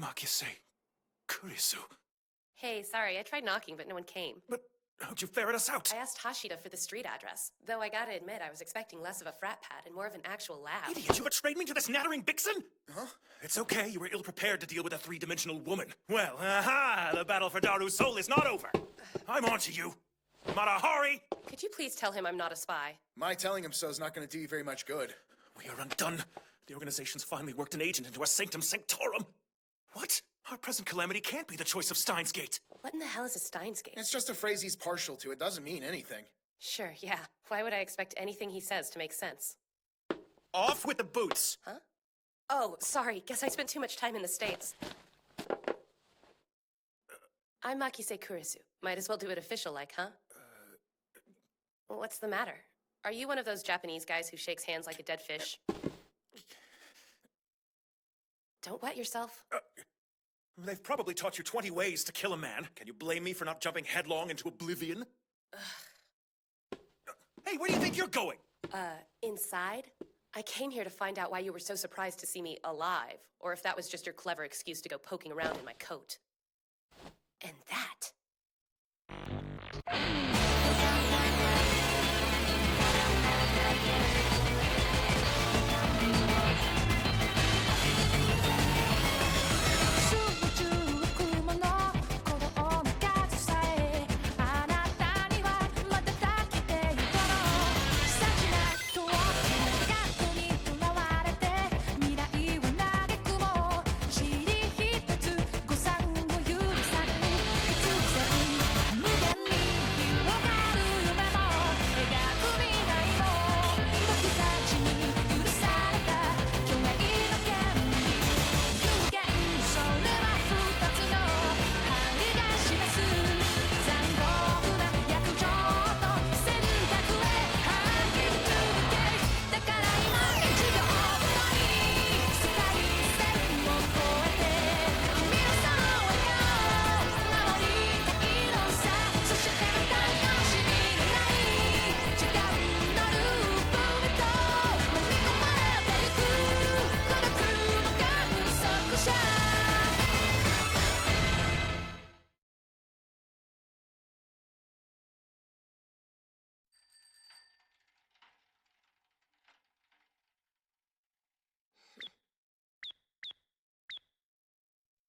Makise Kurisu. Hey, sorry, I tried knocking, but no one came. But how'd you ferret us out? I asked Hashida for the street address. Though I gotta admit, I was expecting less of a frat pad and more of an actual lab. Idiot, you betrayed me to this nattering vixen? Huh? It's okay, you were ill-prepared to deal with a three-dimensional woman. Well, aha! The battle for Daru's soul is not over. I'm on to you. Matahari! Could you please tell him I'm not a spy? My telling him so is not going to do you very much good. We are undone. The organization's finally worked an agent into a sanctum sanctorum. What? Our present calamity can't be the choice of Steins Gate. What in the hell is a Steins Gate? It's just a phrase he's partial to. It doesn't mean anything. Sure, yeah. Why would I expect anything he says to make sense? Off with the boots! Huh? Oh, sorry. Guess I spent too much time in the States. I'm Makise Kurisu. Might as well do it official-like, huh? What's the matter? Are you one of those Japanese guys who shakes hands like a dead fish? Don't wet yourself. They've probably taught you 20 ways to kill a man. Can you blame me for not jumping headlong into oblivion? Hey, where do you think you're going? Inside? I came here to find out why you were so surprised to see me alive, or if that was just your clever excuse to go poking around in my coat. And that...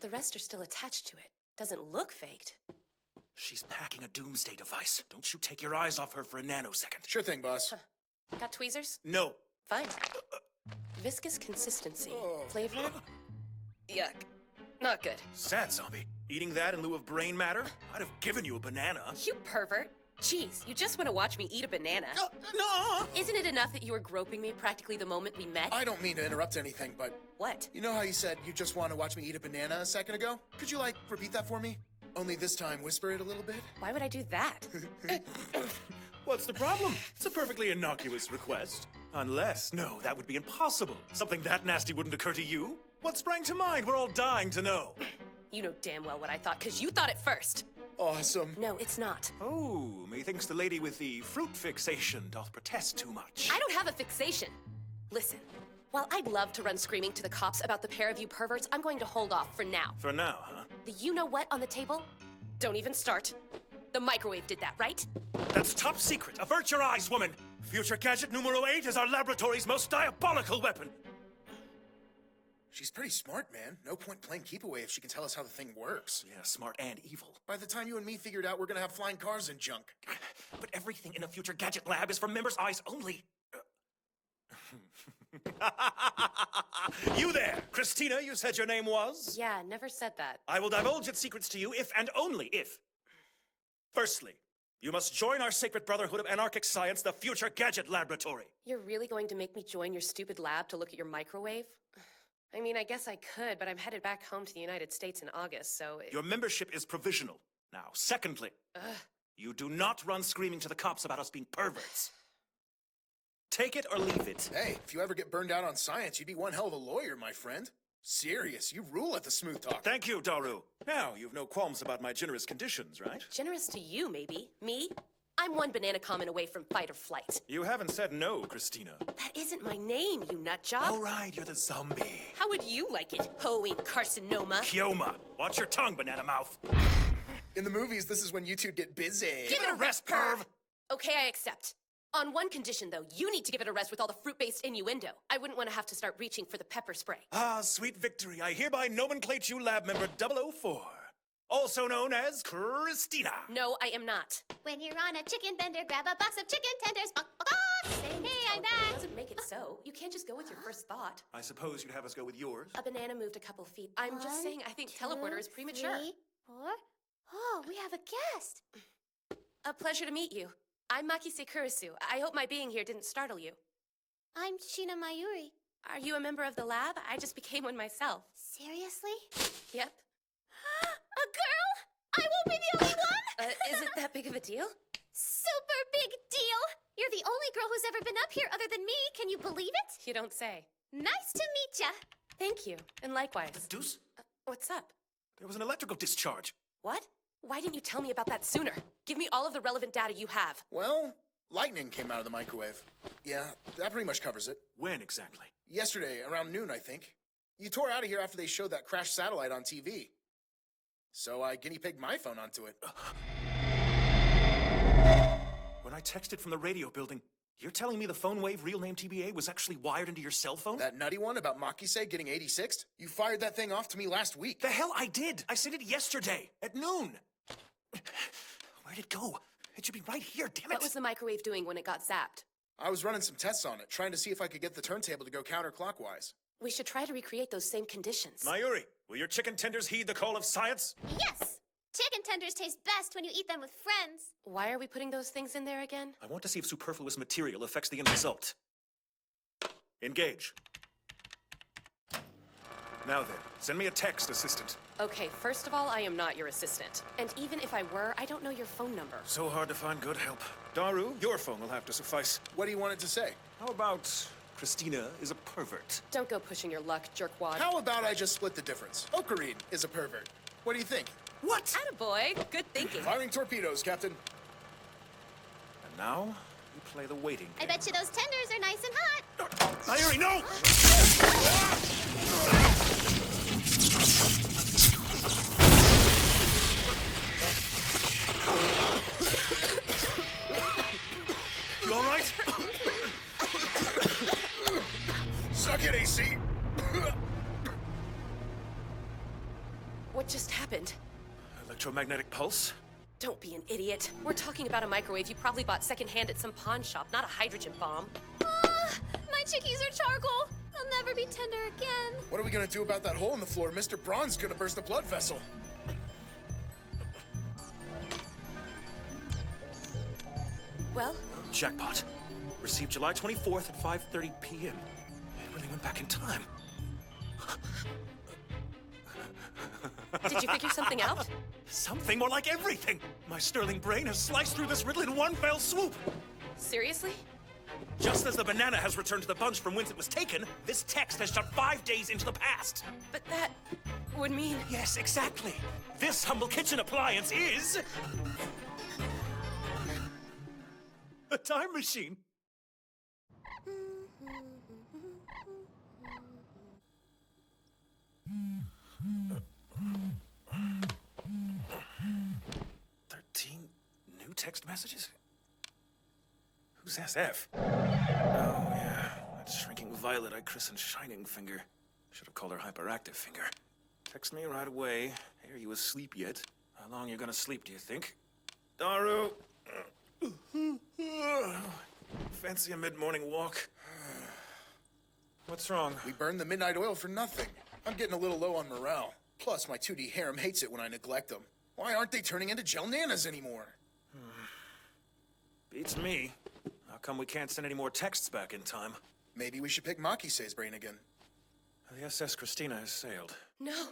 The rest are still attached to it. Doesn't look faked. She's packing a doomsday device. Don't you take your eyes off her for a nanosecond. Sure thing, boss. Huh. Got tweezers? No. Fine. Viscous consistency. Flavor? Yuck. Not good. Sad zombie. Eating that in lieu of brain matter? I'd have given you a banana. You pervert. Jeez, you just want to watch me eat a banana. No! Isn't it enough that you were groping me practically the moment we met? I don't mean to interrupt anything, but... What? You know how you said you just want to watch me eat a banana a second ago? Could you, repeat that for me? Only this time, whisper it a little bit? Why would I do that? What's the problem? It's a perfectly innocuous request. Unless, no, that would be impossible. Something that nasty wouldn't occur to you? What sprang to mind? We're all dying to know. You know damn well what I thought, because you thought it first. Awesome. No, it's not. Oh, methinks the lady with the fruit fixation doth protest too much. I don't have a fixation. Listen, while I'd love to run screaming to the cops about the pair of you perverts, I'm going to hold off for now. For now, huh? The you-know-what on the table? Don't even start. The microwave did that, right? That's top secret. Avert your eyes, woman. Future gadget numero 8 is our laboratory's most diabolical weapon. She's pretty smart, man. No point playing keep away if she can tell us how the thing works. Yeah, smart and evil. By the time you and me figured out we're gonna have flying cars and junk. But everything in a future gadget lab is for members' eyes only. You there, Christina, you said your name was? Yeah, never said that. I will divulge its secrets to you if and only if. Firstly, you must join our sacred brotherhood of anarchic science, the Future Gadget Laboratory. You're really going to make me join your stupid lab to look at your microwave? I mean, I guess I could, but I'm headed back home to the United States in August, so... Your membership is provisional. Now, secondly, you do not run screaming to the cops about us being perverts. Take it or leave it. Hey, if you ever get burned out on science, you'd be one hell of a lawyer, my friend. Serious, you rule at the Smooth Talk. Thank you, Daru. Now, you've no qualms about my generous conditions, right? Generous to you, maybe. Me? I'm one banana comment away from fight or flight. You haven't said no, Christina. That isn't my name, you nutjob. All right, you're the zombie. How would you like it, hoeing carcinoma? Kioma. Watch your tongue, banana mouth. In the movies, this is when you two get busy. Give it a rest, perv! Okay, I accept. On one condition, though, you need to give it a rest with all the fruit-based innuendo. I wouldn't want to have to start reaching for the pepper spray. Ah, sweet victory. I hereby nomenclate you lab member 004. Also known as Christina. No, I am not. When you're on a chicken bender, grab a box of chicken tenders. Bonk, bonk, bonk. Say, hey, I'm That back. doesn't make it so. You can't just go with your first thought. I suppose you'd have us go with yours. A banana moved a couple feet. I'm just saying I think teleporter is premature. 3, 4. Oh, we have a guest. A pleasure to meet you. I'm Makise Kurisu. I hope my being here didn't startle you. I'm Shina Mayuri. Are you a member of the lab? I just became one myself. Seriously? Yep. A girl? I won't be the only one? Is it that big of a deal? Super big deal. You're the only girl who's ever been up here other than me. Can you believe it? You don't say. Nice to meet ya. Thank you. And likewise. Deuce? What's up? There was an electrical discharge. What? Why didn't you tell me about that sooner? Give me all of the relevant data you have. Well, lightning came out of the microwave. Yeah, that pretty much covers it. When exactly? Yesterday, around noon, I think. You tore out of here after they showed that crashed satellite on TV. So I guinea pigged my phone onto it. When I texted from the radio building, you're telling me the phone wave real name TBA was actually wired into your cell phone? That nutty one about Makise getting 86th? You fired that thing off to me last week. The hell I did! I sent it yesterday, at noon! Where'd it go? It should be right here, damn it! What was the microwave doing when it got zapped? I was running some tests on it, trying to see if I could get the turntable to go counterclockwise. We should try to recreate those same conditions. Mayuri, will your chicken tenders heed the call of science? Yes. Chicken tenders taste best when you eat them with friends. Why are we putting those things in there again? I want to see if superfluous material affects the end result. Engage. Now then, send me a text, assistant. Okay, first of all, I am not your assistant. And even if I were, I don't know your phone number. So hard to find good help. Daru, your phone will have to suffice. What do you want it to say? How about Christina is a pervert? Don't go pushing your luck, jerkwad. How about I just split the difference? Ocarine is a pervert. What do you think? What? Attaboy. Good thinking. Firing torpedoes, Captain. And now, you play the waiting I game. bet you those tenders are nice and hot. Mayuri, no! You all right? Suck it, AC! What just happened? Electromagnetic pulse? Don't be an idiot. We're talking about a microwave you probably bought secondhand at some pawn shop, not a hydrogen bomb. My chickies are charcoal. They'll never be tender again. What are we gonna do about that hole in the floor? Mr. Braun's gonna burst a blood vessel. Well, Jackpot. Received July 24th at 5:30 p.m. It really went back in time. did you figure something out? Something more like everything. My sterling brain has sliced through this riddle in one fell swoop. Seriously? Just as the banana has returned to the bunch from whence it was taken, this text has jumped 5 days into the past. But that would mean... Yes, exactly. This humble kitchen appliance is... a time machine. New text messages? Who's SF? Oh, yeah. That shrinking violet I christened Shining Finger. Should have called her Hyperactive Finger. Text me right away. Hey, are you asleep yet? How long you gonna sleep, do you think? Daru! Fancy a mid-morning walk. What's wrong? We burned the midnight oil for nothing. I'm getting a little low on morale. Plus, my 2D harem hates it when I neglect them. Why aren't they turning into gel nanas anymore? Beats me. How come we can't send any more texts back in time? Maybe we should pick Makise's brain again. The SS Christina has sailed. No.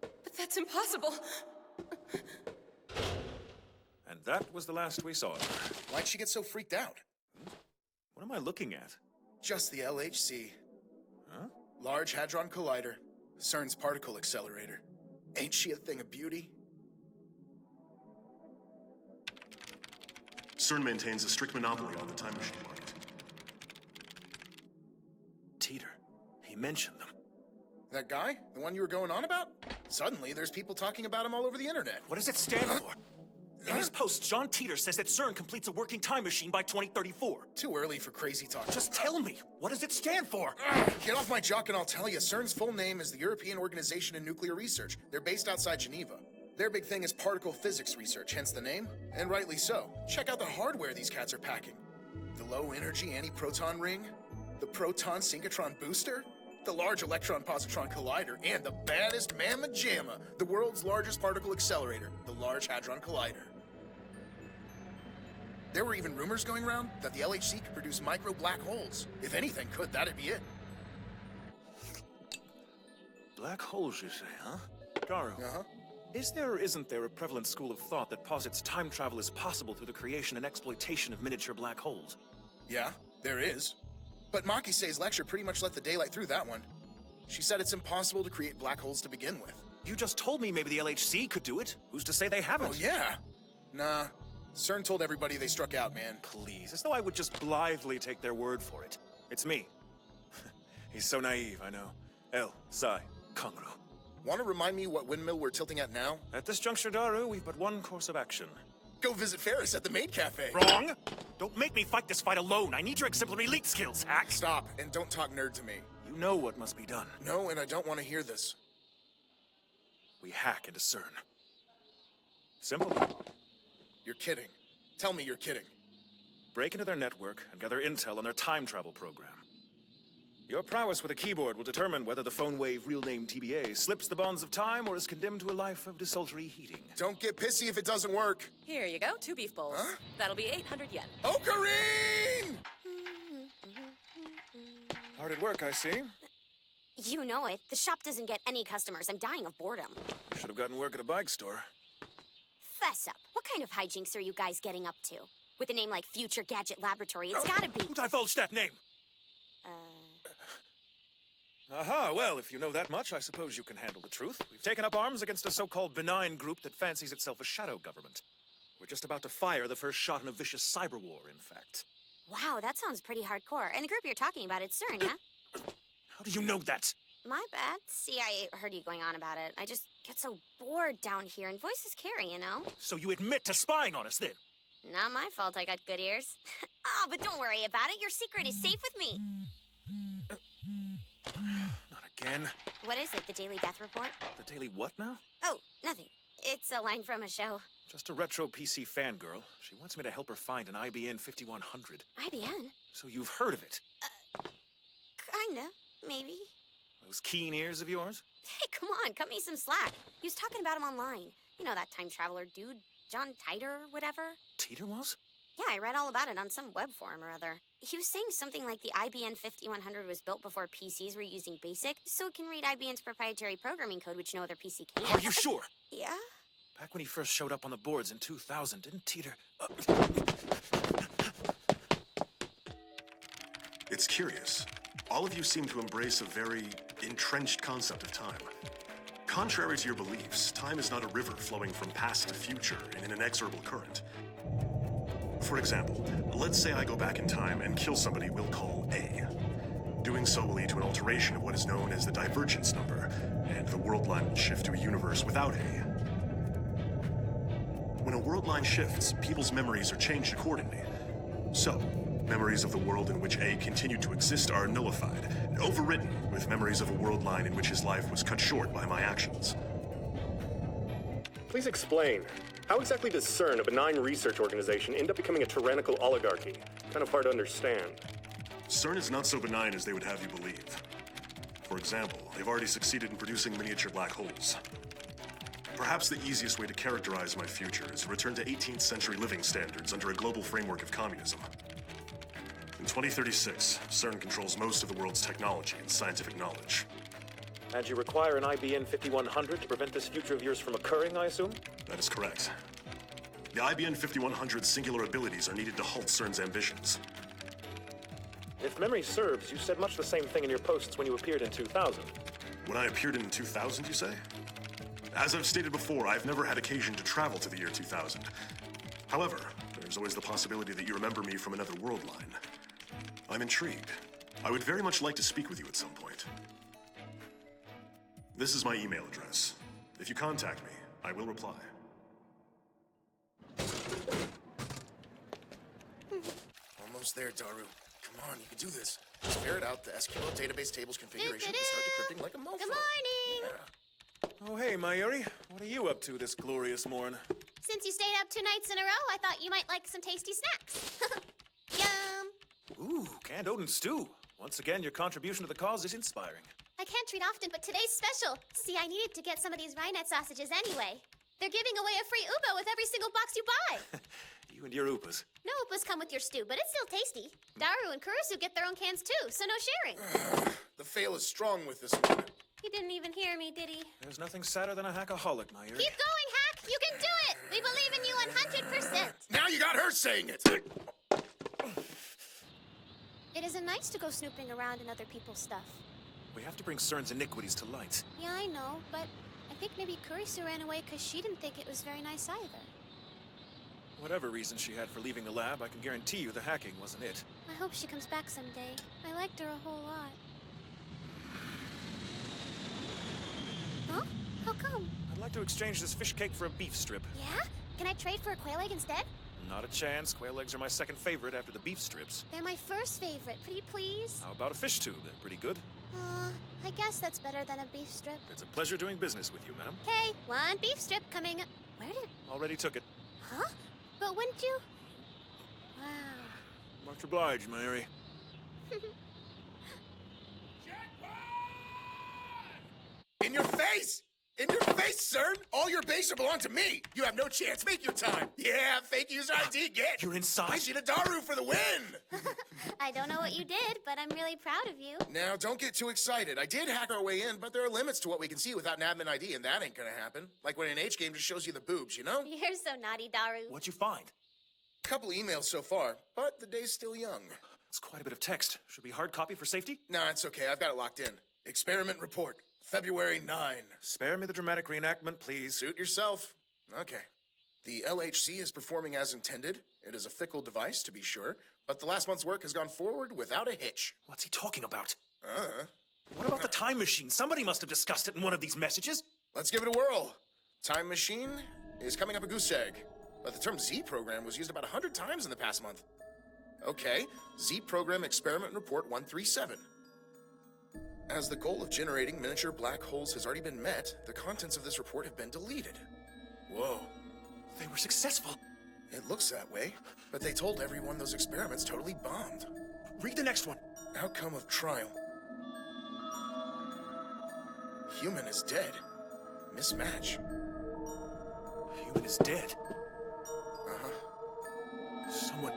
But that's impossible. And that was the last we saw of her. Why'd she get so freaked out? What am I looking at? Just the LHC. Huh? Large Hadron Collider. CERN's particle accelerator. Ain't she a thing of beauty? CERN maintains a strict monopoly on the time machine market. Teeter. He mentioned them. That guy? The one you were going on about? Suddenly, there's people talking about him all over the internet. What does it stand for? In his post, John Teeter says that CERN completes a working time machine by 2034. Too early for crazy talk. Just tell me, what does it stand for? Get off my jock and I'll tell you. CERN's full name is the European Organization in Nuclear Research. They're based outside Geneva. Their big thing is particle physics research, hence the name, and rightly so. Check out the hardware these cats are packing. The low-energy anti-proton ring, the proton synchrotron booster, the large electron-positron collider, and the baddest mamma jamma, the world's largest particle accelerator, the Large Hadron Collider. There were even rumors going around that the LHC could produce micro black holes. If anything could, that'd be it. Black holes, you say, huh? Daru, Uh-huh. is there or isn't there a prevalent school of thought that posits time travel is possible through the creation and exploitation of miniature black holes? Yeah, there is. But Maki-sei's lecture pretty much let the daylight through that one. She said it's impossible to create black holes to begin with. You just told me maybe the LHC could do it. Who's to say they haven't? Oh, yeah. Nah. CERN told everybody they struck out, man. Please, as though I would just blithely take their word for it. It's me. He's so naive, I know. El, Sai, Kongru. Want to remind me what windmill we're tilting at now? At this juncture, Daru, we've but one course of action. Go visit Ferris at the Maid Cafe. Wrong! Don't make me fight this fight alone. I need your exemplary elite skills, hack! Stop, and don't talk nerd to me. You know what must be done. No, and I don't want to hear this. We hack into CERN. Simple. You're kidding. Tell me you're kidding. Break into their network and gather intel on their time travel program. Your prowess with a keyboard will determine whether the phone wave, real name TBA, slips the bonds of time or is condemned to a life of desultory heating. Don't get pissy if it doesn't work. Here you go, 2 beef bowls. Huh? That'll be 800 yen. Ocarine! Hard at work, I see. You know it. The shop doesn't get any customers. I'm dying of boredom. Should have gotten work at a bike store. Fess up. What kind of hijinks are you guys getting up to? With a name like Future Gadget Laboratory, it's gotta be... Who divulged that name? Aha, well, if you know that much, I suppose you can handle the truth. We've taken up arms against a so-called benign group that fancies itself a shadow government. We're just about to fire the first shot in a vicious cyber war, in fact. Wow, that sounds pretty hardcore. And the group you're talking about, it's CERN, yeah? How do you know that? My bad. See, I heard you going on about it. I just get so bored down here, and voices carry, you know? So you admit to spying on us, then? Not my fault I got good ears. Oh, but don't worry about it. Your secret is safe with me. Not again. What is it, the Daily Death Report? The daily what now? Oh, nothing. It's a line from a show. Just a retro PC fangirl. She wants me to help her find an IBN 5100. IBN? So you've heard of it? Kinda. Maybe. Those keen ears of yours? Hey, come on, cut me some slack. He was talking about him online. You know that time traveler dude, John Titor or whatever? Teeter was? Yeah, I read all about it on some web forum or other. He was saying something like the IBM 5100 was built before PCs were using BASIC, so it can read IBM's proprietary programming code, which no other PC can. Are you sure? Yeah? Back when he first showed up on the boards in 2000, didn't Teeter... It's curious. All of you seem to embrace a very entrenched concept of time. Contrary to your beliefs, time is not a river flowing from past to future in an inexorable current. For example, let's say I go back in time and kill somebody we'll call A. Doing so will lead to an alteration of what is known as the divergence number, and the world line will shift to a universe without A. When a world line shifts, people's memories are changed accordingly. So, memories of the world in which A continued to exist are nullified, and overridden with memories of a world line in which his life was cut short by my actions. Please explain. How exactly does CERN, a benign research organization, end up becoming a tyrannical oligarchy? Kind of hard to understand. CERN is not so benign as they would have you believe. For example, they've already succeeded in producing miniature black holes. Perhaps the easiest way to characterize my future is to return to 18th century living standards under a global framework of communism. In 2036, CERN controls most of the world's technology and scientific knowledge. And you require an IBM 5100 to prevent this future of yours from occurring, I assume? That is correct. The IBM 5100's singular abilities are needed to halt CERN's ambitions. If memory serves, you said much the same thing in your posts when you appeared in 2000. When I appeared in 2000, you say? As I've stated before, I've never had occasion to travel to the year 2000. However, There's always the possibility that you remember me from another world line. I'm intrigued. I would very much like to speak with you at some point. This is my email address. If you contact me, I will reply. Almost there, Daru. Come on, you can do this. Just ferret out the SQL database tables configuration and start decrypting like a mofo. Good morning! Yeah. Oh, hey, Mayuri. What are you up to this glorious morn? Since you stayed up 2 nights in a row, I thought you might like some tasty snacks. Yum! Ooh, canned Odin stew. Once again, your contribution to the cause is inspiring. I can't treat often, but today's special. See, I needed to get some of these Rhinette sausages anyway. They're giving away a free Uba with every single box you buy. You and your Oopas. No Ubas come with your stew, but it's still tasty. Daru and Kurusu get their own cans too, so no sharing. The fail is strong with this one. He didn't even hear me, did he? There's nothing sadder than a hackaholic, Mayuri. Keep going, Hack! You can do it! We believe in you 100%! Now you got her saying it! It isn't nice to go snooping around in other people's stuff. We have to bring CERN's iniquities to light. Yeah, I know, but I think maybe Kurisu ran away because she didn't think it was very nice either. Whatever reason she had for leaving the lab, I can guarantee you the hacking wasn't it. I hope she comes back someday. I liked her a whole lot. Huh? How come? I'd like to exchange this fish cake for a beef strip. Yeah? Can I trade for a quail egg instead? Not a chance. Quail eggs are my second favorite after the beef strips. They're my first favorite. Pretty please? How about a fish tube? They're pretty good. I guess that's better than a beef strip. It's a pleasure doing business with you, madam. Okay, 1 beef strip coming. Where did... Already took it. Huh? But wouldn't you? Wow. Much obliged, Mary. In your face! In your face, CERN! All your base belong to me! You have no chance. Make your time. Yeah, fake user ID, get! You're inside? Daru for the win! I don't know what you did, but I'm really proud of you. Now, don't get too excited. I did hack our way in, but there are limits to what we can see without an admin ID, and that ain't gonna happen. Like when an H game just shows you the boobs, you know? You're so naughty, Daru. What'd you find? Couple emails so far, but the day's still young. It's quite a bit of text. Should be hard copy for safety? Nah, it's okay. I've got it locked in. Experiment report, February 9. Spare me the dramatic reenactment, please. Suit yourself. Okay. The LHC is performing as intended. It is a fickle device, to be sure, but the last month's work has gone forward without a hitch. What's he talking about? What about the time machine? Somebody must have discussed it in one of these messages. Let's give it a whirl. Time machine is coming up a goose egg, but the term Z program was used about 100 times in the past month. Okay, Z program experiment report 137. As the goal of generating miniature black holes has already been met, the contents of this report have been deleted. Whoa. They were successful. It looks that way, but they told everyone those experiments totally bombed. Read the next one. Outcome of trial. Human is dead. Mismatch. Human is dead. Uh-huh. Someone